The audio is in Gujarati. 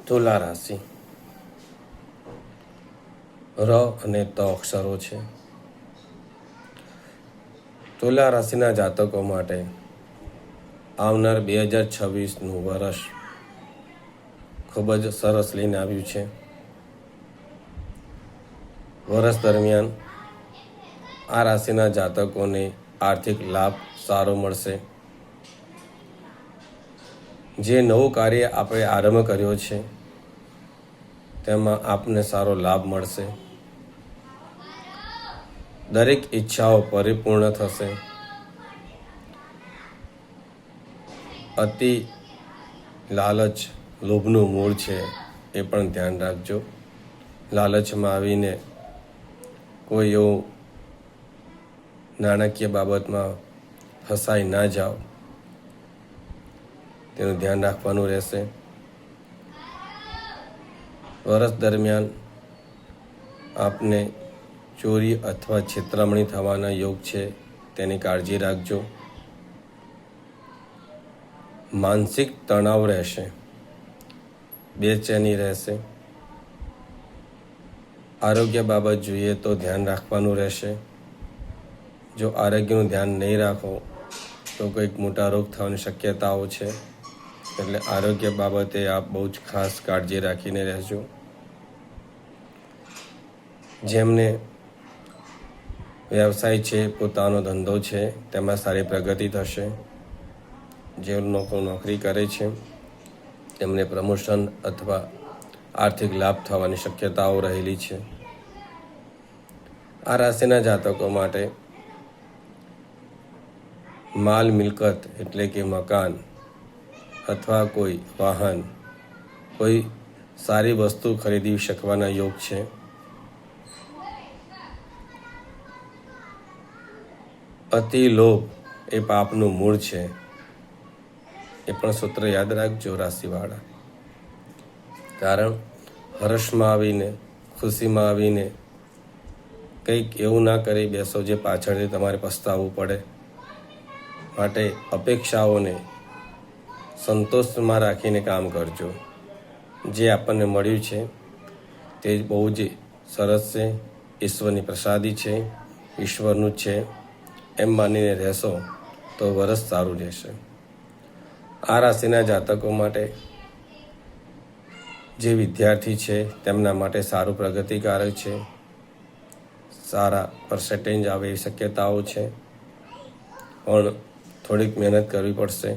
તુલા રાશિ ર અને ત અક્ષરો છે. તુલા રાશિના જાતકો માટે આવનાર 2026નું વર્ષ ખૂબ જ સરસ લઈને આવ્યું છે. વર્ષ દરમિયાન આ રાશિના જાતકોને આર્થિક લાભ સારો મળશે. જે નવું કાર્ય આપણે આરંભ કર્યો છે તેમાં આપને સારો લાભ મળશે. દરેક ઈચ્છાઓ પરિપૂર્ણ થશે. અતિ લાલચ લોભનું મૂળ છે, એ પણ ધ્યાન રાખજો. લાલચમાં આવીને કોઈ એવું નાણાકીય બાબતમાં ફસાઈ ના જાઓ, તેનું ધ્યાન રાખવાનું રહેશે. વર્ષ દરમિયાન આપને ચોરી અથવા છેતરામણી થવાના યોગ છે, તેની કાળજી રાખજો. માનસિક તણાવ રહેશે, બેચેની રહેશે. આરોગ્ય બાબત જોઈએ તો ધ્યાન રાખવાનું રહેશે. જો આરોગ્યનું ધ્યાન નહીં રાખો તો કંઈક મોટા રોગ થવાની શક્યતાઓ છે, એટલે આરોગ્ય બાબતે આપ બહુ જ ખાસ કાળજી રાખીને રહેજો. જેમને વ્યવસાય છે, પોતાનો ધંધો છે, તેમાં સારી પ્રગતિ થશે. જે લોકો નોકરી કરે છે તેમને પ્રમોશન અથવા આર્થિક લાભ થવાની શક્યતાઓ રહેલી છે. આ રાશિના જાતકો માટે માલ મિલકત એટલે કે મકાન અથવા કોઈ વાહન, કોઈ સારી વસ્તુ ખરીદી શકવાના યોગ છે. અતિ લોભ એ પાપનું મૂળ છે, એ પણ સૂત્ર યાદ રાખજો રાશિવાળા. કારણ હર્ષમાં આવીને, ખુશીમાં આવીને કંઈક એવું ના કરી બેસો જે પાછળથી તમારે પસ્તાવવું પડે. માટે અપેક્ષાઓને સંતોષમાં રાખીને કામ કરજો. જે આપણને મળ્યું છે તે બહુ જ સરસ છે, ઈશ્વરની પ્રસાદી છે, ઈશ્વરનું જ છે, એમ માનીને રહેશો તો વરસ સારું રહેશે. આ રાશિના જાતકો માટે જે વિદ્યાર્થી છે તેમના માટે સારું પ્રગતિકારક છે. સારા પર્સન્ટેજ આવે એવી શક્યતાઓ છે, પણ થોડીક મહેનત કરવી પડશે.